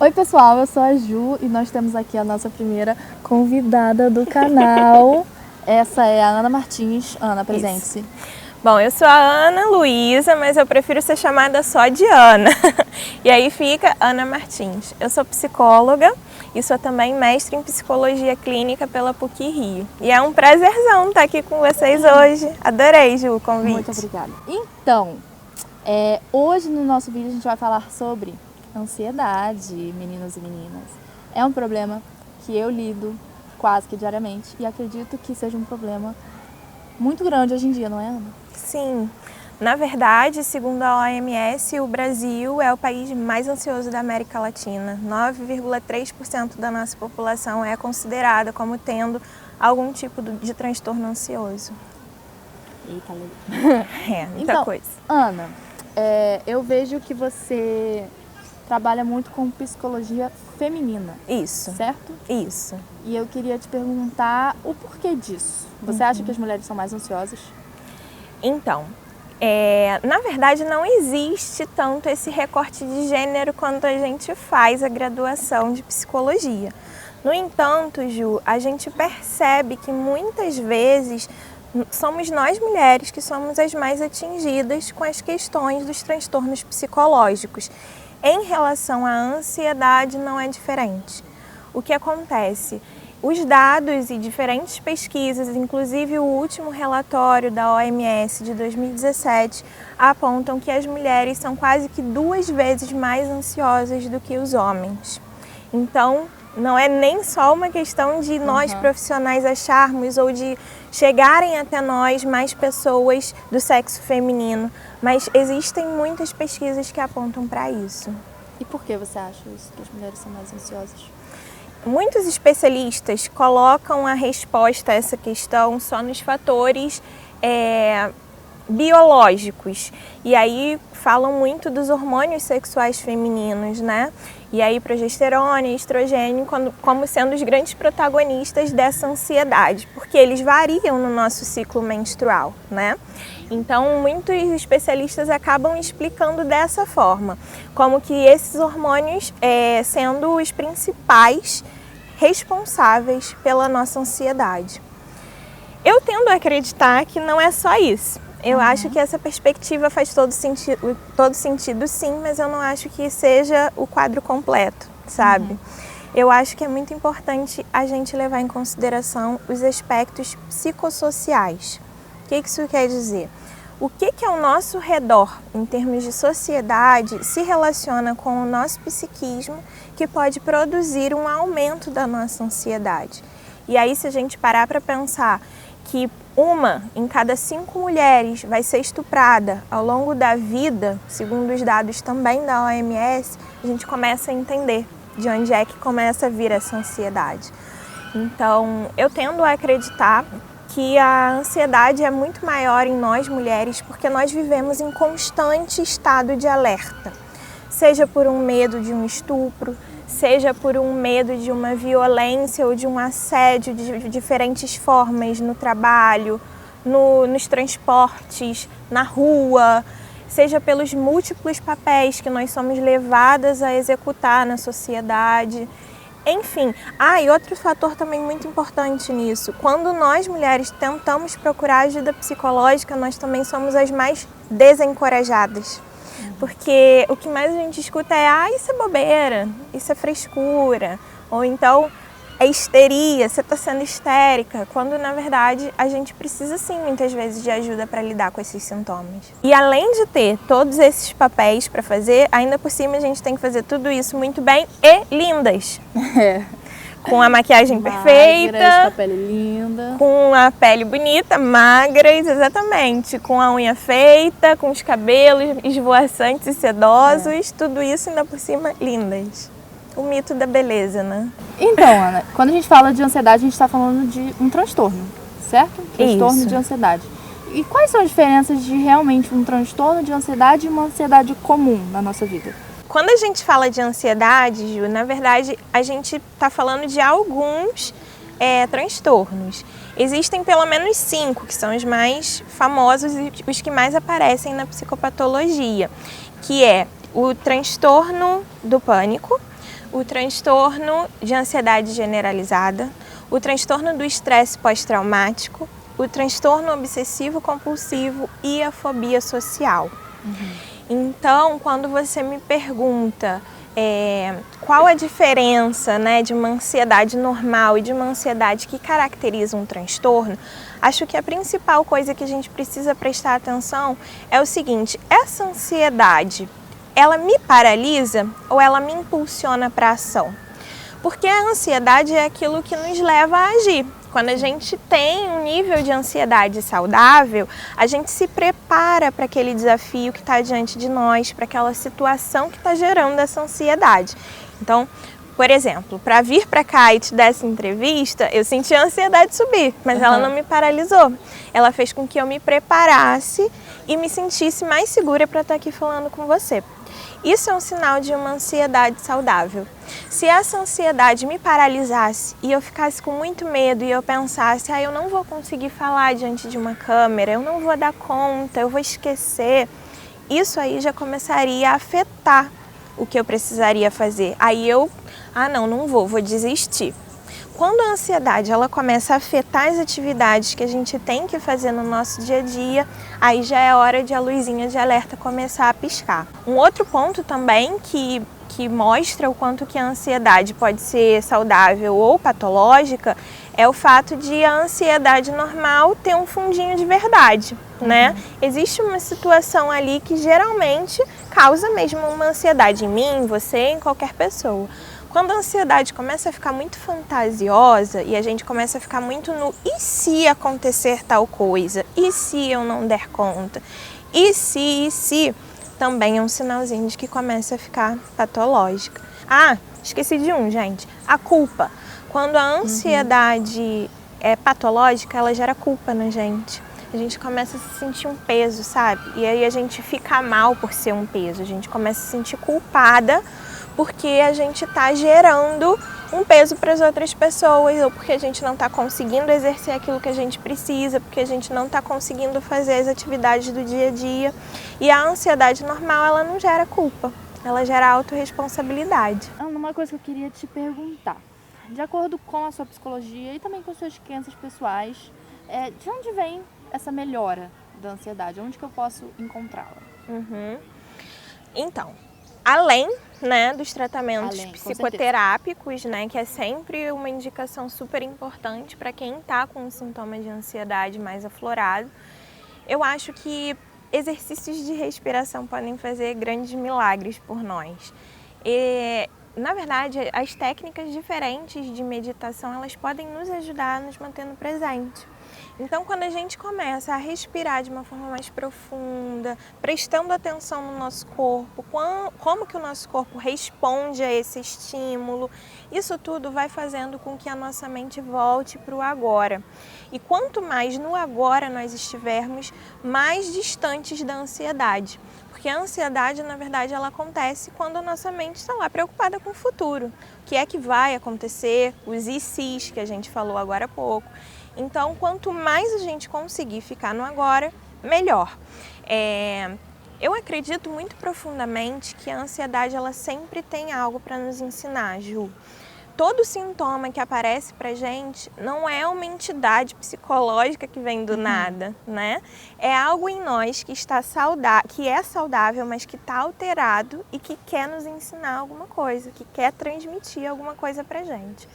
Oi pessoal, eu sou a Ju e nós temos aqui a nossa primeira convidada do canal. Essa é a Ana Martins. Ana, presente-se. Bom, eu sou a Ana Luísa, mas eu prefiro ser chamada só de Ana. E aí fica Ana Martins. Eu sou psicóloga e sou também mestre em psicologia clínica pela PUC-Rio. E é um prazerzão estar aqui com vocês hoje. Adorei, Ju, o convite. Muito obrigada. Então, hoje no nosso vídeo a gente vai falar sobre ansiedade, meninos e meninas. É um problema que eu lido quase que diariamente e acredito que seja um problema muito grande hoje em dia, não é, Ana? Sim. Na verdade, segundo a OMS, o Brasil é o país mais ansioso da América Latina. 9,3% da nossa população é considerada como tendo algum tipo de transtorno ansioso. Eita, legal. É, muita então, coisa. Ana, eu vejo que você trabalha muito com psicologia feminina. Isso. Certo? Isso. E eu queria te perguntar o porquê disso. Você acha que as mulheres são mais ansiosas? Então, na verdade não existe tanto esse recorte de gênero quando a gente faz a graduação de psicologia. No entanto, Ju, a gente percebe que muitas vezes somos nós mulheres que somos as mais atingidas com as questões dos transtornos psicológicos. Em relação à ansiedade não é diferente. O que acontece? Os dados e diferentes pesquisas, inclusive o último relatório da OMS de 2017, apontam que as mulheres são quase que 2 vezes mais ansiosas do que os homens. Então, não é nem só uma questão de nós profissionais acharmos ou de chegarem até nós mais pessoas do sexo feminino, mas existem muitas pesquisas que apontam para isso. E por que você acha isso, que as mulheres são mais ansiosas? Muitos especialistas colocam a resposta a essa questão só nos fatores biológicos. E aí falam muito dos hormônios sexuais femininos, né? E aí progesterona e estrogênio como sendo os grandes protagonistas dessa ansiedade, porque eles variam no nosso ciclo menstrual, né? Então, muitos especialistas acabam explicando dessa forma, como que esses hormônios sendo os principais responsáveis pela nossa ansiedade. Eu tendo a acreditar que não é só isso. Eu acho que essa perspectiva faz todo sentido sim, mas eu não acho que seja o quadro completo, sabe? Eu acho que é muito importante a gente levar em consideração os aspectos psicossociais. O que isso quer dizer? O que ao nosso redor, em termos de sociedade, se relaciona com o nosso psiquismo que pode produzir um aumento da nossa ansiedade. E aí, se a gente parar para pensar que 1 em cada 5 mulheres vai ser estuprada ao longo da vida, segundo os dados também da OMS, a gente começa a entender de onde é que começa a vir essa ansiedade. Então, eu tendo a acreditar que a ansiedade é muito maior em nós mulheres porque nós vivemos em constante estado de alerta, seja por um medo de um estupro, seja por um medo de uma violência ou de um assédio de diferentes formas no trabalho, nos transportes, na rua, seja pelos múltiplos papéis que nós somos levadas a executar na sociedade. Enfim, e outro fator também muito importante nisso, quando nós mulheres tentamos procurar ajuda psicológica, nós também somos as mais desencorajadas. Porque o que mais a gente escuta é, isso é bobeira, isso é frescura, ou então é histeria, você está sendo histérica, quando na verdade a gente precisa sim muitas vezes de ajuda para lidar com esses sintomas. E além de ter todos esses papéis para fazer, ainda por cima a gente tem que fazer tudo isso muito bem e lindas. Com a maquiagem perfeita, com a pele linda, com a pele bonita, magras, exatamente, com a unha feita, com os cabelos esvoaçantes e sedosos, tudo isso ainda por cima lindas. O mito da beleza, né? Então, Ana, quando a gente fala de ansiedade, a gente está falando de um transtorno, certo? Transtorno de ansiedade. E quais são as diferenças de realmente um transtorno de ansiedade e uma ansiedade comum na nossa vida? Quando a gente fala de ansiedade, Ju, na verdade, a gente está falando de alguns transtornos. Existem pelo menos 5, que são os mais famosos e os que mais aparecem na psicopatologia, que é o transtorno do pânico, o transtorno de ansiedade generalizada, o transtorno do estresse pós-traumático, o transtorno obsessivo-compulsivo e a fobia social. Então, quando você me pergunta qual a diferença, né, de uma ansiedade normal e de uma ansiedade que caracteriza um transtorno, acho que a principal coisa que a gente precisa prestar atenção é o seguinte: essa ansiedade, ela me paralisa ou ela me impulsiona para a ação? Porque a ansiedade é aquilo que nos leva a agir. Quando a gente tem um nível de ansiedade saudável, a gente se prepara para aquele desafio que está diante de nós, para aquela situação que está gerando essa ansiedade. Então, por exemplo, para vir para cá e te dar essa entrevista, eu senti a ansiedade subir, mas ela não me paralisou. Ela fez com que eu me preparasse e me sentisse mais segura para estar aqui falando com você. Isso é um sinal de uma ansiedade saudável. Se essa ansiedade me paralisasse e eu ficasse com muito medo e eu pensasse, eu não vou conseguir falar diante de uma câmera, eu não vou dar conta, eu vou esquecer, isso aí já começaria a afetar o que eu precisaria fazer. Aí eu, não vou desistir. Quando a ansiedade ela começa a afetar as atividades que a gente tem que fazer no nosso dia a dia, aí já é hora de a luzinha de alerta começar a piscar. Um outro ponto também que mostra o quanto que a ansiedade pode ser saudável ou patológica é o fato de a ansiedade normal ter um fundinho de verdade, né? Existe uma situação ali que geralmente causa mesmo uma ansiedade em mim, em você, em qualquer pessoa. Quando a ansiedade começa a ficar muito fantasiosa e a gente começa a ficar muito no e se acontecer tal coisa, e se eu não der conta, e se, também é um sinalzinho de que começa a ficar patológica. Esqueci de gente, a culpa. Quando a ansiedade é patológica, ela gera culpa na gente. A gente começa a se sentir um peso, sabe? E aí a gente fica mal por ser um peso, a gente começa a se sentir culpada porque a gente está gerando um peso para as outras pessoas, ou porque a gente não está conseguindo exercer aquilo que a gente precisa, porque a gente não está conseguindo fazer as atividades do dia a dia. E a ansiedade normal, ela não gera culpa, ela gera autorresponsabilidade. Uma coisa que eu queria te perguntar, de acordo com a sua psicologia e também com suas crenças pessoais, de onde vem essa melhora da ansiedade? Onde que eu posso encontrá-la? Então, além dos tratamentos psicoterápicos, que é sempre uma indicação super importante para quem está com um sintoma de ansiedade mais aflorado, eu acho que exercícios de respiração podem fazer grandes milagres por nós. Na verdade, as técnicas diferentes de meditação, elas podem nos ajudar a nos manter no presente. Então, quando a gente começa a respirar de uma forma mais profunda, prestando atenção no nosso corpo, como que o nosso corpo responde a esse estímulo, isso tudo vai fazendo com que a nossa mente volte para o agora. E quanto mais no agora nós estivermos, mais distantes da ansiedade. Porque a ansiedade, na verdade, ela acontece quando a nossa mente está lá preocupada com o futuro. O que é que vai acontecer, os e se's que a gente falou agora há pouco. Então, quanto mais a gente conseguir ficar no agora, melhor. Eu acredito muito profundamente que a ansiedade ela sempre tem algo para nos ensinar, Ju. Todo sintoma que aparece pra gente não é uma entidade psicológica que vem do nada, né? É algo em nós que que é saudável, mas que está alterado e que quer nos ensinar alguma coisa, que quer transmitir alguma coisa pra gente.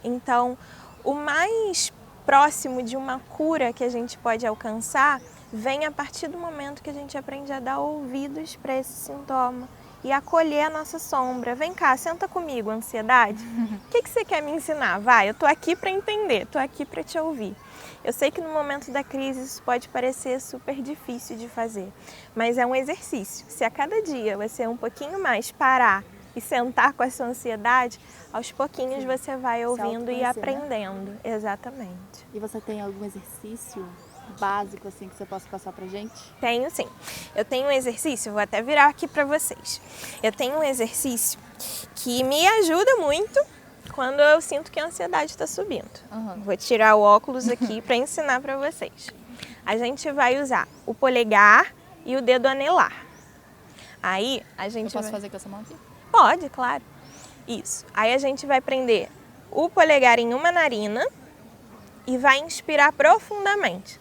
Então, o mais próximo de uma cura que a gente pode alcançar vem a partir do momento que a gente aprende a dar ouvidos para esse sintoma e acolher a nossa sombra. Vem cá, senta comigo, ansiedade. O que você quer me ensinar? Vai, eu tô aqui para entender, tô aqui para te ouvir. Eu sei que no momento da crise isso pode parecer super difícil de fazer, mas é um exercício. Se a cada dia você um pouquinho mais parar e sentar com a sua ansiedade, aos pouquinhos você vai ouvindo e aprendendo. Né? Exatamente. E você tem algum exercício básico assim que você possa passar pra gente? Tenho sim. Eu tenho um exercício, vou até virar aqui pra vocês. Eu tenho um exercício que me ajuda muito quando eu sinto que a ansiedade está subindo. Vou tirar o óculos aqui para ensinar para vocês. A gente vai usar o polegar e o dedo anelar. Aí a gente Eu posso fazer com essa mão aqui? Pode, claro. Isso. Aí a gente vai prender o polegar em uma narina e vai inspirar profundamente.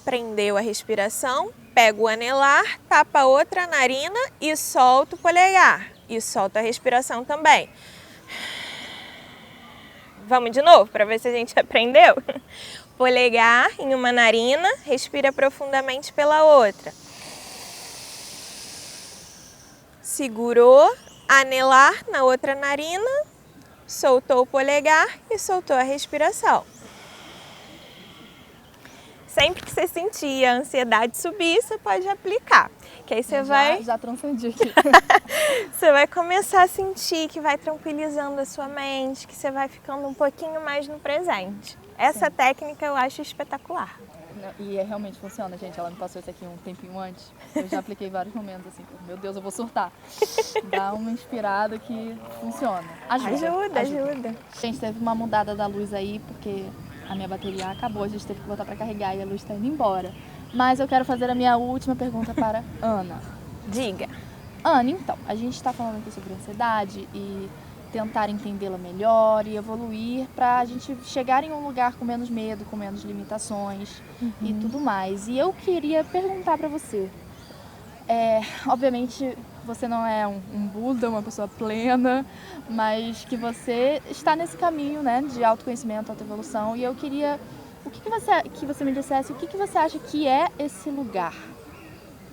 Prendeu a respiração, pega o anelar, tapa outra narina e solta o polegar. E solta a respiração também. Vamos de novo para ver se a gente aprendeu? Polegar em uma narina, respira profundamente pela outra. Segurou, anelar na outra narina, soltou o polegar e soltou a respiração. Sempre que você sentir a ansiedade subir, você pode aplicar. Que aí você Já transcendi aqui. Você vai começar a sentir que vai tranquilizando a sua mente, que você vai ficando um pouquinho mais no presente. Essa técnica eu acho espetacular. E realmente funciona, gente. Ela me passou isso aqui um tempinho antes. Eu já apliquei vários momentos assim. Meu Deus, eu vou surtar. Dá uma inspirada que funciona. Ajuda. Gente, teve uma mudada da luz aí, porque a minha bateria acabou. A gente teve que botar pra carregar e a luz tá indo embora. Mas eu quero fazer a minha última pergunta para Ana. Diga. Ana, então, a gente está falando aqui sobre ansiedade e tentar entendê-la melhor e evoluir para a gente chegar em um lugar com menos medo, com menos limitações e tudo mais. E eu queria perguntar para você, obviamente você não é um Buda, uma pessoa plena, mas que você está nesse caminho, né, de autoconhecimento, autoevolução, e eu queria que você me dissesse o que você acha que é esse lugar,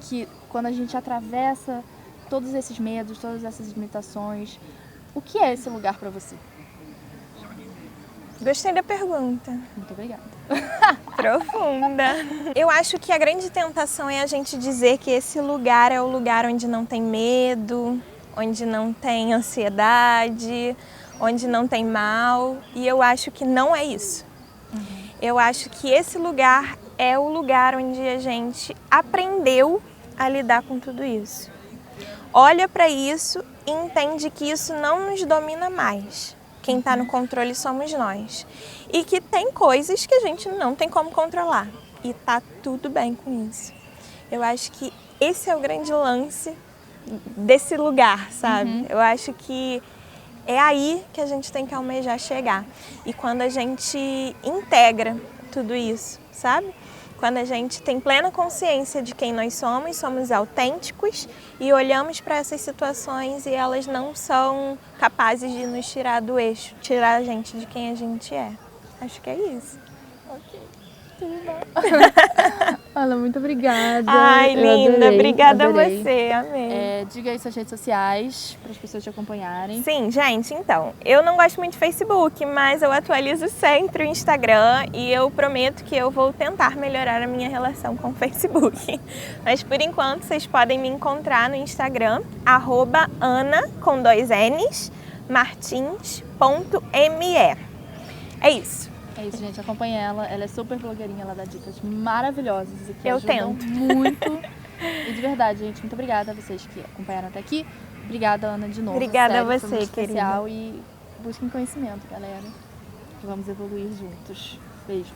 que quando a gente atravessa todos esses medos, todas essas limitações, o que é esse lugar para você? Gostei da pergunta. Muito obrigada. Profunda. Eu acho que a grande tentação é a gente dizer que esse lugar é o lugar onde não tem medo, onde não tem ansiedade, onde não tem mal, e eu acho que não é isso. Eu acho que esse lugar é o lugar onde a gente aprendeu a lidar com tudo isso. Olha para isso e entende que isso não nos domina mais. Quem está no controle somos nós. E que tem coisas que a gente não tem como controlar. E tá tudo bem com isso. Eu acho que esse é o grande lance desse lugar, sabe? Eu acho que é aí que a gente tem que almejar chegar. E quando a gente integra tudo isso, sabe? Quando a gente tem plena consciência de quem nós somos autênticos e olhamos para essas situações e elas não são capazes de nos tirar do eixo, tirar a gente de quem a gente é. Acho que é isso. Ok. Olha, muito obrigada. Ai, linda. Obrigada adorei. a você. Amei. Diga aí suas redes sociais para as pessoas te acompanharem. Sim, gente, então, eu não gosto muito de Facebook, mas eu atualizo sempre o Instagram e eu prometo que eu vou tentar melhorar a minha relação com o Facebook. Mas por enquanto vocês podem me encontrar no Instagram, @ana, com 2 N's, martins.me. É isso. É isso, gente. Acompanhe ela. Ela é super blogueirinha, ela dá dicas maravilhosas e que Eu ajudam tento. muito. E de verdade, gente, muito obrigada a vocês que acompanharam até aqui. Obrigada, Ana, de novo. Obrigada Sério, a foi você, muito especial. querida. E busquem conhecimento, galera. Vamos evoluir juntos. Beijo.